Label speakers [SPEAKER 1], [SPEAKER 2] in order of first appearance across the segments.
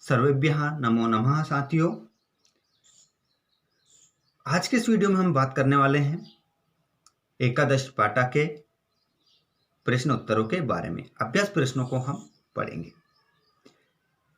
[SPEAKER 1] सर्वेभ्यः नमो नमः साथियों। आज के इस वीडियो में हम बात करने वाले हैं एकादश पाठा के प्रश्न उत्तरों के बारे में। अभ्यास प्रश्नों को हम पढ़ेंगे।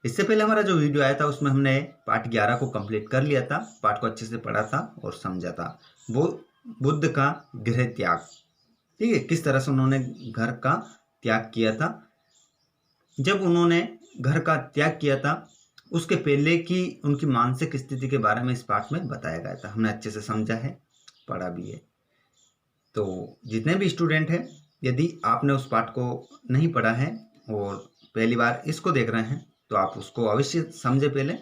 [SPEAKER 1] इससे पहले हमारा जो वीडियो आया था उसमें हमने पाठ 11 को कंप्लीट कर लिया था, पाठ को अच्छे से पढ़ा था और समझा था। वो बुद्ध का गृह त्याग, ठीक है, किस तरह से उन्होंने घर का त्याग किया था। जब उन्होंने घर का त्याग किया था उसके पहले की उनकी मानसिक स्थिति के बारे में इस पाठ में बताया गया था। हमने अच्छे से समझा है, पढ़ा भी है। तो जितने भी स्टूडेंट हैं, यदि आपने उस पाठ को नहीं पढ़ा है और पहली बार इसको देख रहे हैं तो आप उसको अवश्य समझे पहले,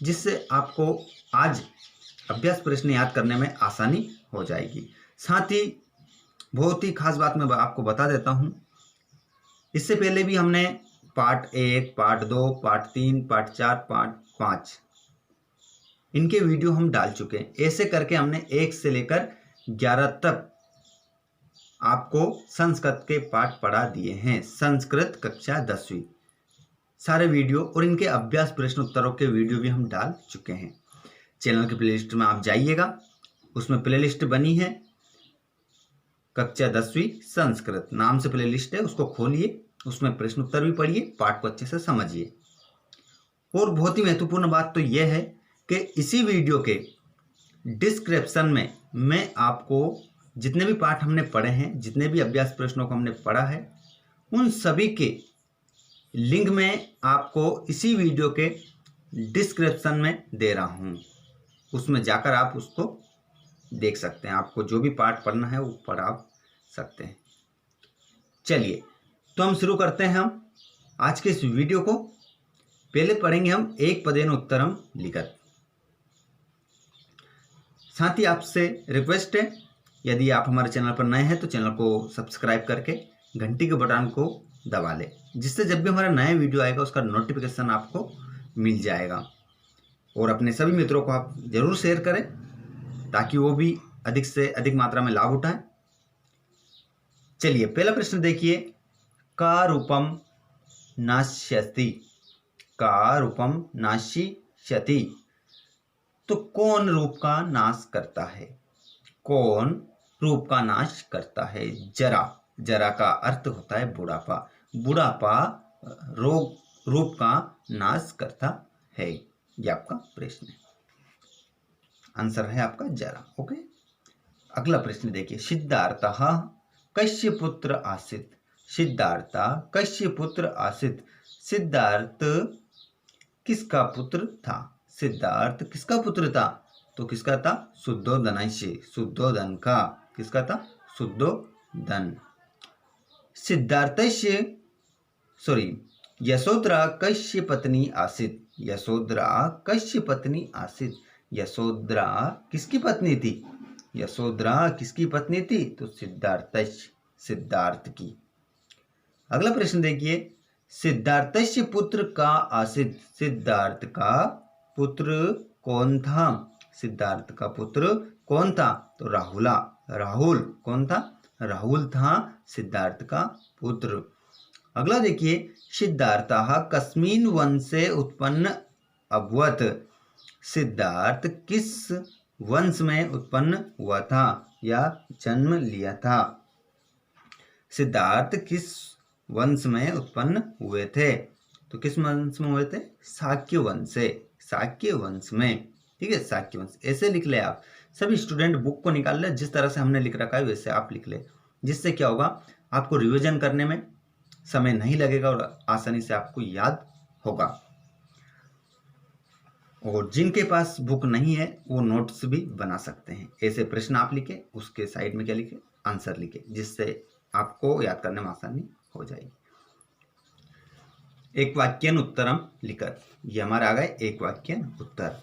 [SPEAKER 1] जिससे आपको आज अभ्यास प्रश्न याद करने में आसानी हो जाएगी। साथ ही बहुत ही खास बात मैं आपको बता देता हूँ, इससे पहले भी हमने part 1, part 2, part 3, part 4, part 5 इनके वीडियो हम डाल चुके हैं। ऐसे करके हमने 1 से लेकर 11 तक आपको संस्कृत के पाठ पढ़ा दिए हैं। संस्कृत कक्षा 10वीं सारे वीडियो और इनके अभ्यास प्रश्न उत्तरों के वीडियो भी हम डाल चुके हैं। चैनल की प्लेलिस्ट में आप जाइएगा, उसमें प्लेलिस्ट बनी है कक्षा 10वीं संस्कृत नाम से प्लेलिस्ट है, उसको खोलिए, उसमें प्रश्न उत्तर भी पढ़िए, पाठ को अच्छे से समझिए। और बहुत ही महत्वपूर्ण बात तो यह है कि इसी वीडियो के डिस्क्रिप्शन में मैं आपको जितने भी पाठ हमने पढ़े हैं, जितने भी अभ्यास प्रश्नों को हमने पढ़ा है, उन सभी के लिंक मैं आपको इसी वीडियो के डिस्क्रिप्शन में दे रहा हूँ। उसमें जाकर आप उसको देख सकते हैं। आपको जो भी पाठ पढ़ना है वो पढ़ा सकते हैं। चलिए तो हम शुरू करते हैं हम आज के इस वीडियो को। पहले पढ़ेंगे हम एक पदेन उत्तरम लिखत। साथ ही आपसे रिक्वेस्ट है, यदि आप हमारे चैनल पर नए हैं तो चैनल को सब्सक्राइब करके घंटी के बटन को दबा लें, जिससे जब भी हमारा नया वीडियो आएगा उसका नोटिफिकेशन आपको मिल जाएगा। और अपने सभी मित्रों को आप जरूर शेयर करें ताकि वो भी अधिक से अधिक मात्रा में लाभ उठाएं। चलिए पहला प्रश्न देखिए, का रूपम नाश्यति। का रूपम नाशिष्यति, तो कौन रूप का नाश करता है? कौन रूप का नाश करता है? जरा। जरा का अर्थ होता है बुढ़ापा। बुढ़ापा रोग रूप का नाश करता है। ये आपका प्रश्न है, आंसर है आपका जरा। ओके, अगला प्रश्न देखिए, सिद्धार्थः कस्य पुत्र आसीत्। सिद्धार्थ कस्य पुत्र आसीत्। सिद्धार्थ किसका पुत्र था? सिद्धार्थ किसका पुत्र था? तो किसका था? शुद्धोदनस्य। शुद्धोदन का। किसका था? शुद्धोदन। सिद्धार्थस्य यशोधरा कस्य पत्नी आसीत्। यशोधरा कस्य पत्नी आसीत्। यशोधरा किसकी पत्नी थी? यशोधरा किसकी पत्नी थी? तो सिद्धार्थस्य, सिद्धार्थ की। अगला प्रश्न देखिए, सिद्धार्थस्य पुत्र का आसीत्। सिद्धार्थ का पुत्र कौन था? सिद्धार्थ का पुत्र कौन था? तो राहुला। राहुल कौन था? राहुल था सिद्धार्थ का पुत्र। अगला देखिए, सिद्धार्थः कस्मिन् वंशे उत्पन्न अभवत्। सिद्धार्थ किस वंश में उत्पन्न हुआ था या जन्म लिया था? सिद्धार्थ किस वंश में उत्पन्न हुए थे? तो किस वंश में हुए थे? शाक्य वंश से। शाक्य वंश में, ठीक है, शाक्य वंश। ऐसे लिख ले आप। सभी स्टूडेंट बुक को निकाल ले, जिस तरह से हमने लिख रखा है वैसे आप लिख ले, जिससे क्या होगा, आपको रिवीजन करने में समय नहीं लगेगा और आसानी से आपको याद होगा। और जिनके पास बुक नहीं है वो नोट्स भी बना सकते हैं। ऐसे प्रश्न आप लिखे, उसके साइड में क्या लिखे? आंसर लिखे, जिससे आपको याद करने में आसानी हो जाएगी। एक वाक्यन उत्तरम लिखत, ये हमारा आ गए एक वाक्यन उत्तर।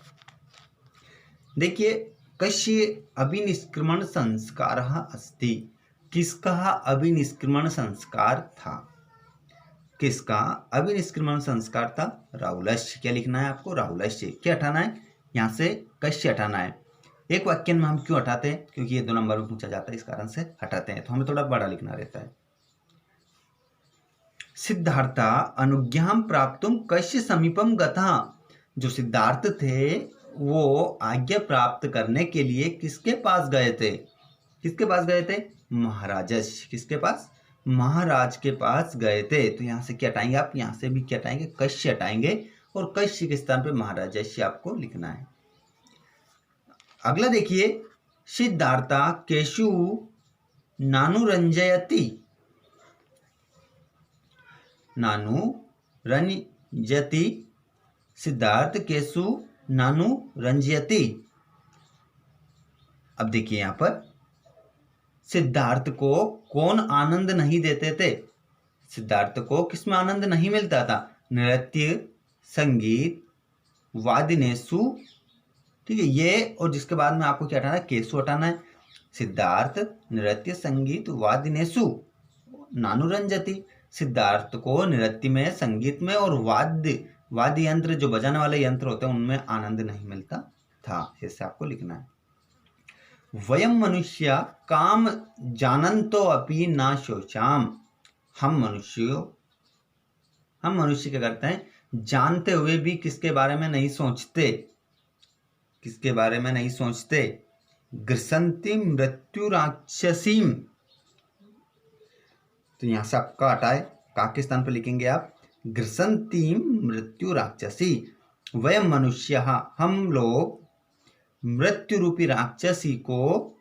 [SPEAKER 1] देखिए, कस्य अभिनिष्क्रमण संस्कारः अस्ति। किसका अभिनिष्क्रमण संस्कार था? किसका अभिनिष्क्रमण संस्कार था? राहुलस्य। क्या लिखना है आपको? राहुलस्य। क्या हटाना है? यहाँ से कस्य हटाना है। एक वाक्य में हम क्यों हटाते हैं? क्योंकि ये 2 नंबर में पूछा जाता है, इस कारण से हटाते हैं। तो हमें थोड़ा बड़ा लिखना रहता है। सिद्धार्थ अनुज्ञां प्राप्तुं कस्य समीपम गतः। जो सिद्धार्थ थे वो आज्ञा प्राप्त करने के लिए किसके पास गए थे? किसके पास गए थे? महाराजस्य। किसके पास? महाराज के पास गए थे। तो यहाँ से क्या हटाएंगे आप? यहाँ से भी क्या हटाएंगे? कश्य हटाएंगे और कश्य के स्थान पे महाराजस्य आपको लिखना है। अगला देखिए, सिद्धार्था केशु नानुरंजयति। नानुरंजयति, सिद्धार्थ केशु नानुरंजयति। अब देखिए यहां पर सिद्धार्थ को कौन आनंद नहीं देते थे? सिद्धार्थ को किसमें आनंद नहीं मिलता था? नृत्य, संगीत, वादिनेशु। ठीक है, ये और जिसके बाद में आपको क्या हटाना है? केशु हटाना है। सिद्धार्थ नृत्य, संगीत, वादिनेशु नानुरंजति। सिद्धार्थ को नृत्य में, संगीत में और वाद्य यंत्र, जो बजाने वाले यंत्र होते हैं, उनमें आनंद नहीं मिलता था। ऐसे आपको लिखना है। वयम मनुष्य काम जानन्तो अपि न शोचाम। हम मनुष्य क्या करते हैं? जानते हुए भी किसके बारे में नहीं सोचते? किसके बारे में नहीं सोचते? ग्रसन्ति मृत्यु राक्षसीम। तो यहां से आपका हटाए, का के स्थान पर लिखेंगे आप? ग्रसन्ति मृत्यु राक्षसी। वयम मनुष्य, हम लोग मृत्यु रूपी राक्षसी को,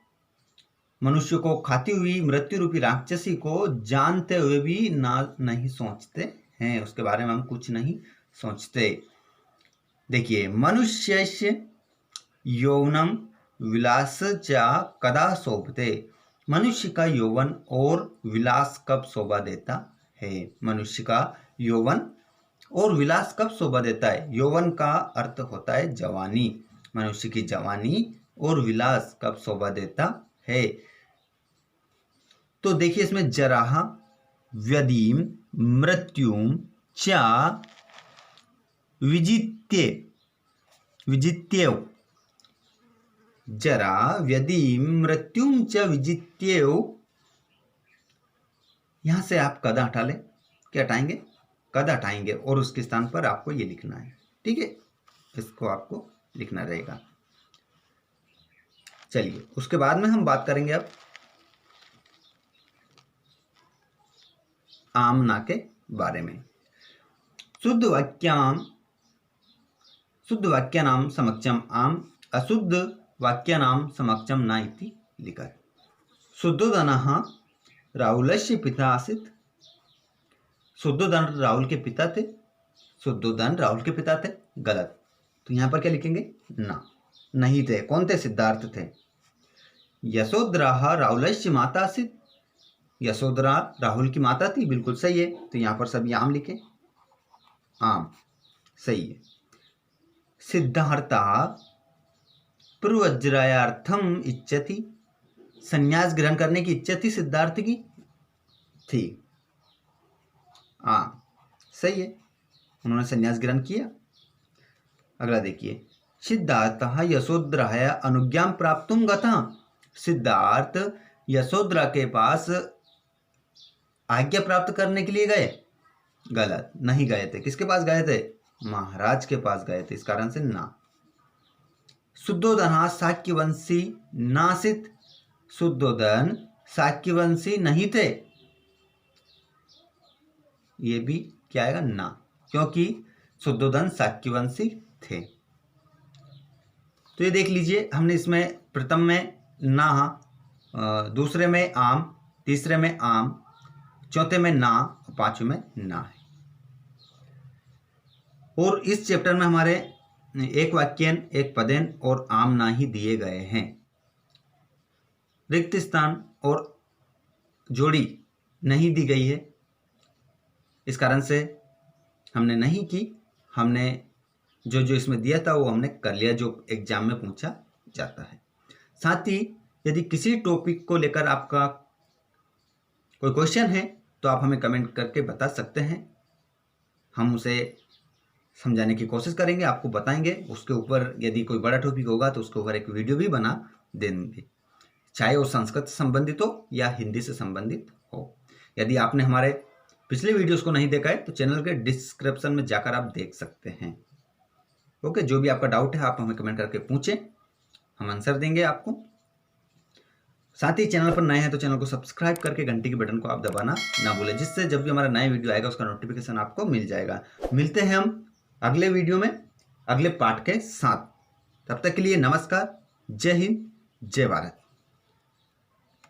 [SPEAKER 1] मनुष्य को खाती हुई मृत्यु रूपी राक्षसी को जानते हुए भी नहीं सोचते हैं। उसके बारे में हम कुछ नहीं सोचते। देखिए, मनुष्यस्य यौवनम विलास चा कदा शोभते। मनुष्य का यौवन और विलास कब शोभा देता है? मनुष्य का यौवन और विलास कब शोभा देता है? यौवन का अर्थ होता है जवानी। मनुष्य की जवानी और विलास कब शोभा देता है? तो देखिए इसमें जराह, व्यदीम, मृत्युम चा विजित्येव। जरा, व्यदीम, मृत्युम च विजित्येव। यहां से आप कदा हटा ले। क्या हटाएंगे? कदा हटाएंगे और उसके स्थान पर आपको ये लिखना है। ठीक है, इसको आपको लिखना रहेगा। चलिए, उसके बाद में हम बात करेंगे अब आमना के बारे में। शुद्ध वाक्यानाम समक्षम आम, अशुद्ध वाक्यानाम समक्षम न इति लिखा है। शुद्धोदनः राहुलस्य पिता आसीत्। शुद्धोदन राहुल के पिता थे। शुद्धोदन राहुल के पिता थे, गलत। तो यहां पर क्या लिखेंगे? ना, नहीं थे। कौन थे? सिद्धार्थ थे। यशोधरा राहुलस्य माता आसीत्। यशोधरा राहुल की माता थी, बिल्कुल सही है। तो यहां पर सभी आम लिखे, आम सही है। सिद्धार्था प्रव्रजयार्थम इच्छति। संन्यास ग्रहण करने की इच्छा थी सिद्धार्थ की, थी। सही है, उन्होंने संन्यास ग्रहण किया। अगला देखिए, सिद्धार्थ यशोधराय अनुज्ञां प्राप्तुं गतः। सिद्धार्थ यशोधरा के पास आज्ञा प्राप्त करने के लिए गए, गलत। नहीं गए थे। किसके पास गए थे? महाराज के पास गए थे, इस कारण से ना। शुद्धोदन शाक्यवंशी नासित। शुद्धोदन शाक्यवंशी नहीं थे, ये भी क्या आएगा? ना, क्योंकि शुद्धोदन शाक्यवंशी थे। तो ये देख लीजिए, हमने इसमें प्रथम में ना, दूसरे में आम, तीसरे में आम, चौथे में ना, पांचवें में ना है। और इस चैप्टर में हमारे एक वाक्यन, एक पदेन और आम ना ही दिए गए हैं। रिक्त स्थान और जोड़ी नहीं दी गई है, इस कारण से हमने नहीं की। हमने जो जो इसमें दिया था वो हमने कर लिया, जो एग्जाम में पूछा जाता है। साथ ही यदि किसी टॉपिक को लेकर आपका कोई क्वेश्चन है तो आप हमें कमेंट करके बता सकते हैं। हम उसे समझाने की कोशिश करेंगे, आपको बताएंगे। उसके ऊपर यदि कोई बड़ा टॉपिक होगा तो उसके ऊपर एक वीडियो भी बना देंगे, चाहे वो संस्कृत से संबंधित हो या हिंदी से संबंधित हो। यदि आपने हमारे पिछले वीडियोस को नहीं देखा है तो चैनल के डिस्क्रिप्शन में जाकर आप देख सकते हैं। ओके, जो भी आपका डाउट है आप हमें कमेंट करके पूछें, हम आंसर देंगे आपको। साथ ही चैनल पर नए हैं तो चैनल को सब्सक्राइब करके घंटी के बटन को आप दबाना ना भूलें, जिससे जब भी हमारा नया वीडियो आएगा उसका नोटिफिकेशन आपको मिल जाएगा। मिलते हैं हम अगले वीडियो में अगले पार्ट के साथ। तब तक के लिए नमस्कार, जय हिंद, जय भारत।